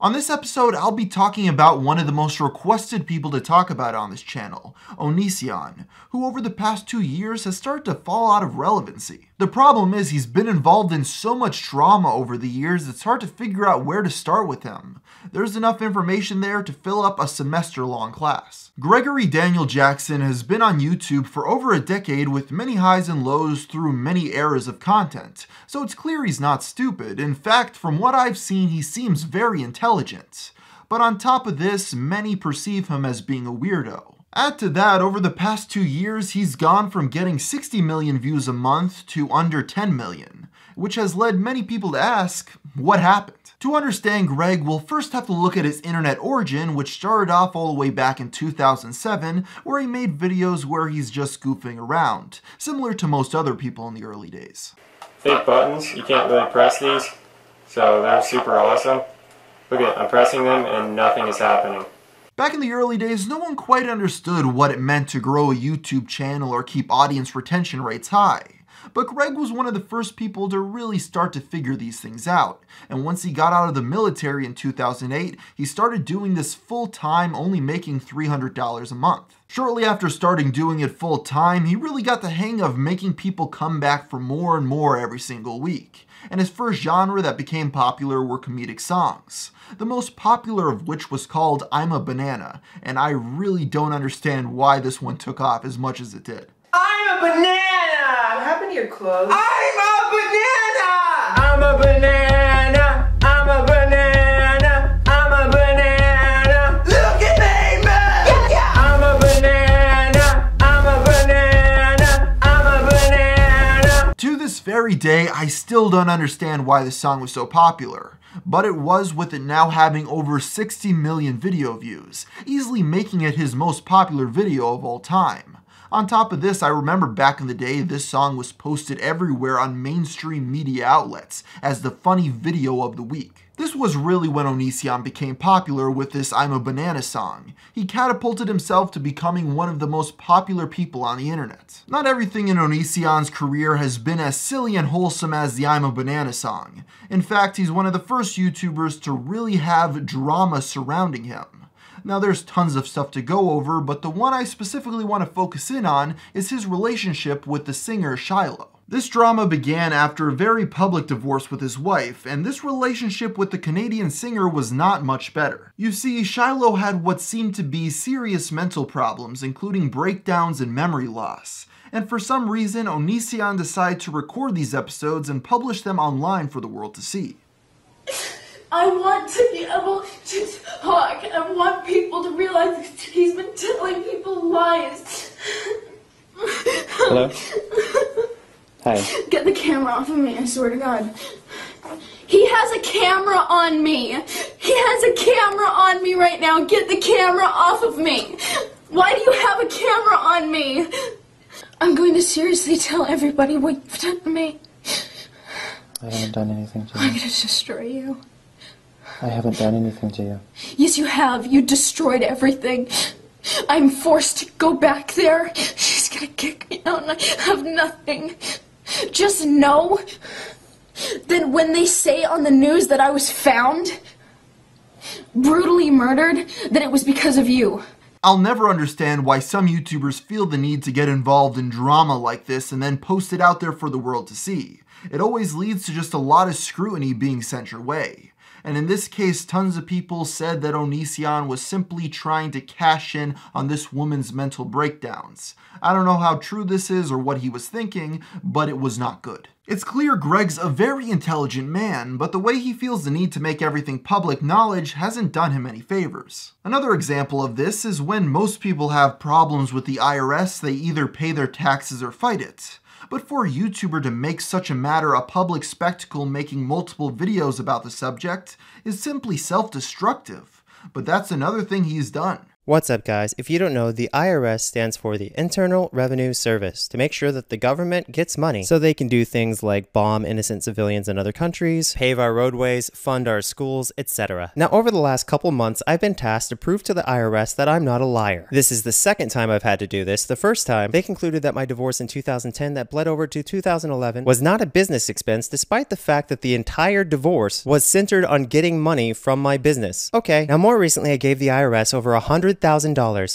On this episode, I'll be talking about one of the most requested people to talk about on this channel, Onision, who over the past 2 years has started to fall out of relevancy. The problem is he's been involved in so much drama over the years it's hard to figure out where to start with him. There's enough information there to fill up a semester-long class. Gregory Daniel Jackson has been on YouTube for over a decade with many highs and lows through many eras of content, so it's clear he's not stupid. In fact, from what I've seen, he seems very intelligent. But on top of this, many perceive him as being a weirdo. Add to that, over the past 2 years, he's gone from getting 60 million views a month to under 10 million, which has led many people to ask, what happened? To understand Greg, we'll first have to look at his internet origin, which started off all the way back in 2007, where he made videos where he's just goofing around, similar to most other people in the early days. Fake buttons, you can't really press these, so they're super awesome. Look at it, I'm pressing them and nothing is happening. Back in the early days, no one quite understood what it meant to grow a YouTube channel or keep audience retention rates high. But Greg was one of the first people to really start to figure these things out, and once he got out of the military in 2008, he started doing this full-time, only making $300 a month. Shortly after starting doing it full-time, he really got the hang of making people come back for more and more every single week. And his first genre that became popular were comedic songs, the most popular of which was called I'm a Banana, and I really don't understand why this one took off as much as it did. I'm a banana! What happened to your clothes? I'm a banana! I'm a banana! I'm a banana! I'm a banana! Look at me, man! Yeah. I'm a banana! I'm a banana! I'm a banana! To this very day, I still don't understand why this song was so popular. But it was, with it now having over 60 million video views, easily making it his most popular video of all time. On top of this, I remember back in the day, this song was posted everywhere on mainstream media outlets as the funny video of the week. This was really when Onision became popular with this I'm a Banana song. He catapulted himself to becoming one of the most popular people on the internet. Not everything in Onision's career has been as silly and wholesome as the I'm a Banana song. In fact, he's one of the first YouTubers to really have drama surrounding him. Now there's tons of stuff to go over, but the one I specifically want to focus in on is his relationship with the singer Shiloh. This drama began after a very public divorce with his wife, and this relationship with the Canadian singer was not much better. You see, Shiloh had what seemed to be serious mental problems, including breakdowns and memory loss. And for some reason, Onision decided to record these episodes and publish them online for the world to see. I want to be able to talk. I want people to realize that he's been telling people lies. Hello? Hi. Get the camera off of me, I swear to God. He has a camera on me. He has a camera on me right now. Get the camera off of me. Why do you have a camera on me? I'm going to seriously tell everybody what you've done to me. I haven't done anything to you. I'm going to destroy you. I haven't done anything to you. Yes, you have. You destroyed everything. I'm forced to go back there. She's gonna kick me out and I have nothing. Just know that when they say on the news that I was found, brutally murdered, that it was because of you. I'll never understand why some YouTubers feel the need to get involved in drama like this and then post it out there for the world to see. It always leads to just a lot of scrutiny being sent your way. And in this case, tons of people said that Onision was simply trying to cash in on this woman's mental breakdowns. I don't know how true this is or what he was thinking, but it was not good. It's clear Greg's a very intelligent man, but the way he feels the need to make everything public knowledge hasn't done him any favors. Another example of this is when most people have problems with the IRS, they either pay their taxes or fight it. But for a YouTuber to make such a matter a public spectacle making multiple videos about the subject is simply self-destructive. But that's another thing he's done. What's up, guys? If you don't know, the IRS stands for the Internal Revenue Service, to make sure that the government gets money so they can do things like bomb innocent civilians in other countries, pave our roadways, fund our schools, etc. Now, over the last couple months, I've been tasked to prove to the IRS that I'm not a liar. This is the second time I've had to do this. The first time, they concluded that my divorce in 2010 that bled over to 2011 was not a business expense, despite the fact that the entire divorce was centered on getting money from my business. Okay, now more recently I gave the IRS over $100,000,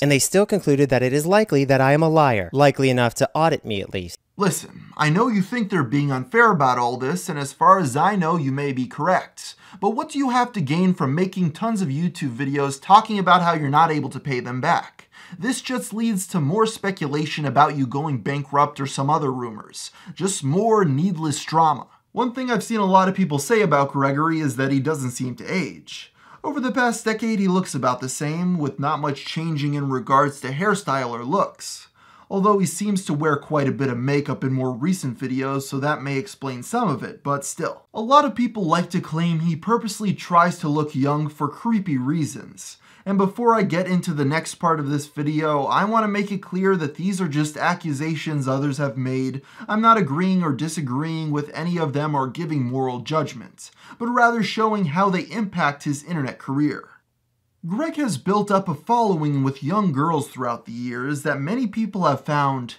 and they still concluded that it is likely that I am a liar, likely enough to audit me at least. Listen, I know you think they're being unfair about all this, and as far as I know, you may be correct. But what do you have to gain from making tons of YouTube videos talking about how you're not able to pay them back? This just leads to more speculation about you going bankrupt or some other rumors. Just more needless drama. One thing I've seen a lot of people say about Gregory is that he doesn't seem to age. Over the past decade, he looks about the same, with not much changing in regards to hairstyle or looks. Although he seems to wear quite a bit of makeup in more recent videos, so that may explain some of it, but still. A lot of people like to claim he purposely tries to look young for creepy reasons. And before I get into the next part of this video, I want to make it clear that these are just accusations others have made. I'm not agreeing or disagreeing with any of them or giving moral judgment, but rather showing how they impact his internet career. Greg has built up a following with young girls throughout the years that many people have found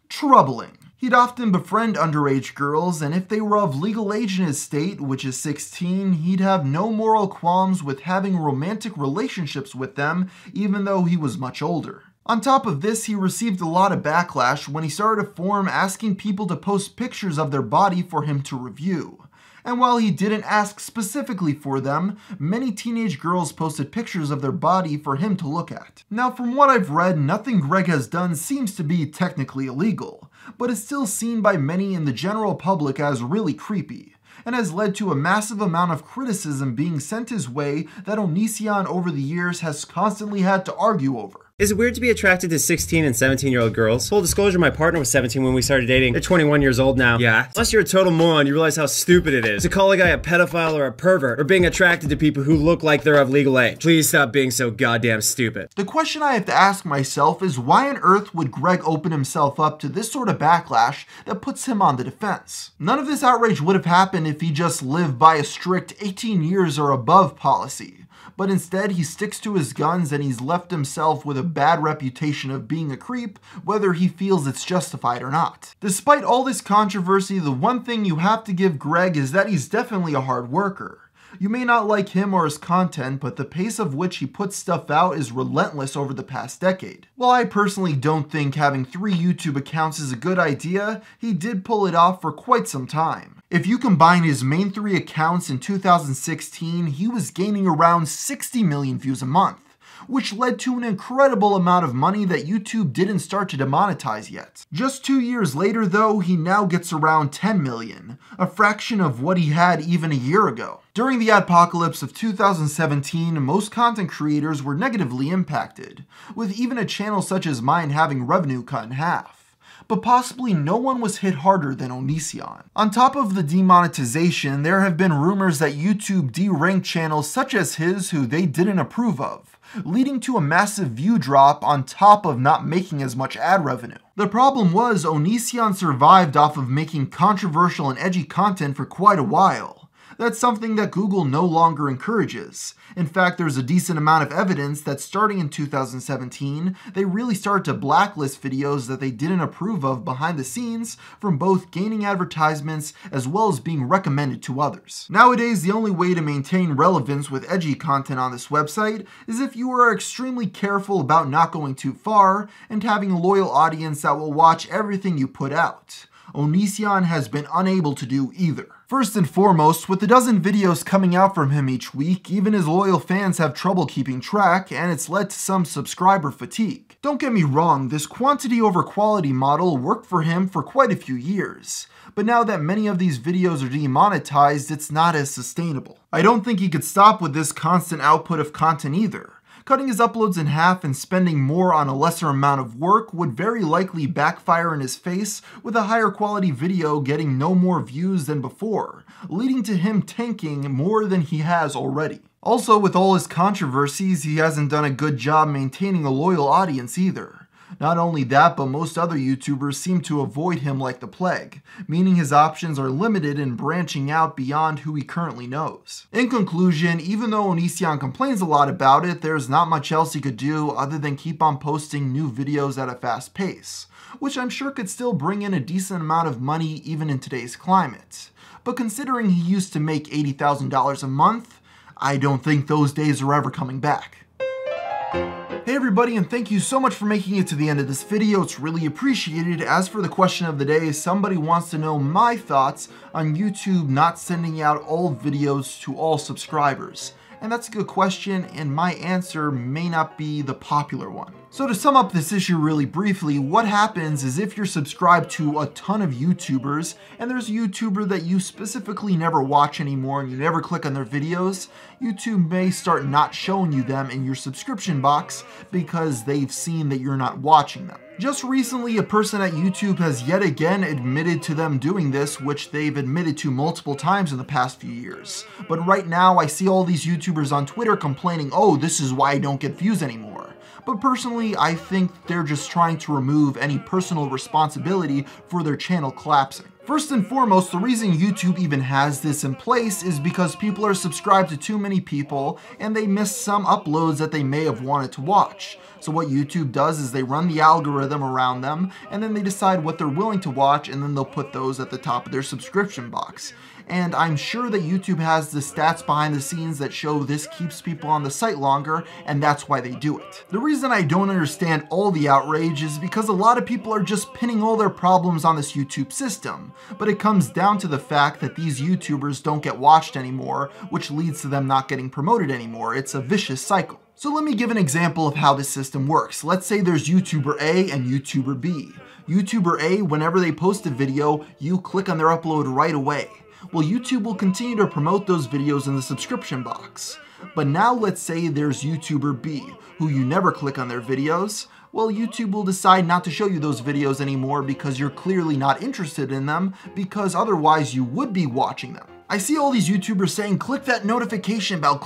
troubling. He'd often befriend underage girls, and if they were of legal age in his state, which is 16, he'd have no moral qualms with having romantic relationships with them, even though he was much older. On top of this, he received a lot of backlash when he started a forum asking people to post pictures of their body for him to review. And while he didn't ask specifically for them, many teenage girls posted pictures of their body for him to look at. Now, from what I've read, nothing Greg has done seems to be technically illegal, but is still seen by many in the general public as really creepy, and has led to a massive amount of criticism being sent his way that Onision over the years has constantly had to argue over. Is it weird to be attracted to 16 and 17-year-old girls? Full disclosure, my partner was 17 when we started dating. They're 21 years old now. Yeah. Unless you're a total moron, you realize how stupid it is to call a guy a pedophile or a pervert, or being attracted to people who look like they're of legal age. Please stop being so goddamn stupid. The question I have to ask myself is, why on earth would Greg open himself up to this sort of backlash that puts him on the defense? None of this outrage would have happened if he just lived by a strict 18 years or above policy. But instead, he sticks to his guns and he's left himself with a bad reputation of being a creep, whether he feels it's justified or not. Despite all this controversy, the one thing you have to give Greg is that he's definitely a hard worker. You may not like him or his content, but the pace of which he puts stuff out is relentless over the past decade. While I personally don't think having 3 YouTube accounts is a good idea, he did pull it off for quite some time. If you combine his main 3 accounts in 2016, he was gaining around 60 million views a month, which led to an incredible amount of money that YouTube didn't start to demonetize yet. Just 2 years later though, he now gets around 10 million, a fraction of what he had even a year ago. During the adpocalypse of 2017, most content creators were negatively impacted, with even a channel such as mine having revenue cut in half. But possibly no one was hit harder than Onision. On top of the demonetization, there have been rumors that YouTube deranked channels such as his who they didn't approve of, leading to a massive view drop on top of not making as much ad revenue. The problem was, Onision survived off of making controversial and edgy content for quite a while. That's something that Google no longer encourages. In fact, there's a decent amount of evidence that starting in 2017, they really started to blacklist videos that they didn't approve of behind the scenes from both gaining advertisements as well as being recommended to others. Nowadays, the only way to maintain relevance with edgy content on this website is if you are extremely careful about not going too far and having a loyal audience that will watch everything you put out. Onision has been unable to do either. First and foremost, with a dozen videos coming out from him each week, even his loyal fans have trouble keeping track, and it's led to some subscriber fatigue. Don't get me wrong, this quantity over quality model worked for him for quite a few years, but now that many of these videos are demonetized, it's not as sustainable. I don't think he could stop with this constant output of content either. Cutting his uploads in half and spending more on a lesser amount of work would very likely backfire in his face, with a higher quality video getting no more views than before, leading to him tanking more than he has already. Also, with all his controversies, he hasn't done a good job maintaining a loyal audience either. Not only that, but most other YouTubers seem to avoid him like the plague, meaning his options are limited in branching out beyond who he currently knows. In conclusion, even though Onision complains a lot about it, there's not much else he could do other than keep on posting new videos at a fast pace, which I'm sure could still bring in a decent amount of money even in today's climate. But considering he used to make $80,000 a month, I don't think those days are ever coming back. Hey everybody, and thank you so much for making it to the end of this video. It's really appreciated. As for the question of the day, somebody wants to know my thoughts on YouTube not sending out all videos to all subscribers. And that's a good question, and my answer may not be the popular one. So to sum up this issue really briefly, what happens is if you're subscribed to a ton of YouTubers, and there's a YouTuber that you specifically never watch anymore and you never click on their videos, YouTube may start not showing you them in your subscription box because they've seen that you're not watching them. Just recently, a person at YouTube has yet again admitted to them doing this, which they've admitted to multiple times in the past few years. But right now, I see all these YouTubers on Twitter complaining, oh, this is why I don't get views anymore. But personally, I think they're just trying to remove any personal responsibility for their channel collapsing. First and foremost, the reason YouTube even has this in place is because people are subscribed to too many people and they miss some uploads that they may have wanted to watch. So what YouTube does is they run the algorithm around them and then they decide what they're willing to watch, and then they'll put those at the top of their subscription box. And I'm sure that YouTube has the stats behind the scenes that show this keeps people on the site longer, and that's why they do it. The reason I don't understand all the outrage is because a lot of people are just pinning all their problems on this YouTube system. But it comes down to the fact that these YouTubers don't get watched anymore, which leads to them not getting promoted anymore. It's a vicious cycle. So let me give an example of how this system works. Let's say there's YouTuber A and YouTuber B. YouTuber A, whenever they post a video, you click on their upload right away. Well, YouTube will continue to promote those videos in the subscription box. But now let's say there's YouTuber B, who you never click on their videos. Well, YouTube will decide not to show you those videos anymore because you're clearly not interested in them, because otherwise you would be watching them. I see all these YouTubers saying, click that notification bell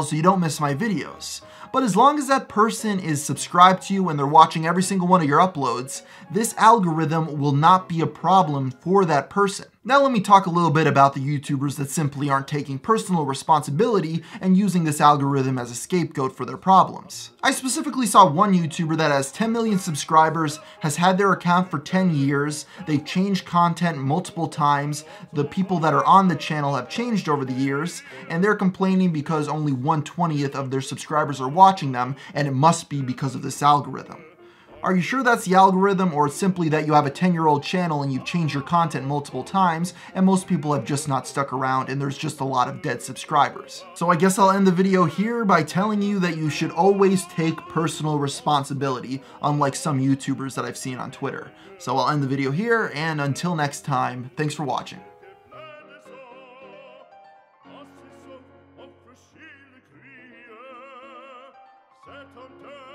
so you don't miss my videos. But as long as that person is subscribed to you and they're watching every single one of your uploads, this algorithm will not be a problem for that person. Now let me talk a little bit about the YouTubers that simply aren't taking personal responsibility and using this algorithm as a scapegoat for their problems. I specifically saw one YouTuber that has 10 million subscribers, has had their account for 10 years, they've changed content multiple times, the people that are on the channel have changed over the years, and they're complaining because only 1/20th of their subscribers are watching them, and it must be because of this algorithm. Are you sure that's the algorithm, or it's simply that you have a 10-year-old channel and you've changed your content multiple times and most people have just not stuck around and there's just a lot of dead subscribers? So I guess I'll end the video here by telling you that you should always take personal responsibility, unlike some YouTubers that I've seen on Twitter. So I'll end the video here, and until next time, thanks for watching. Set on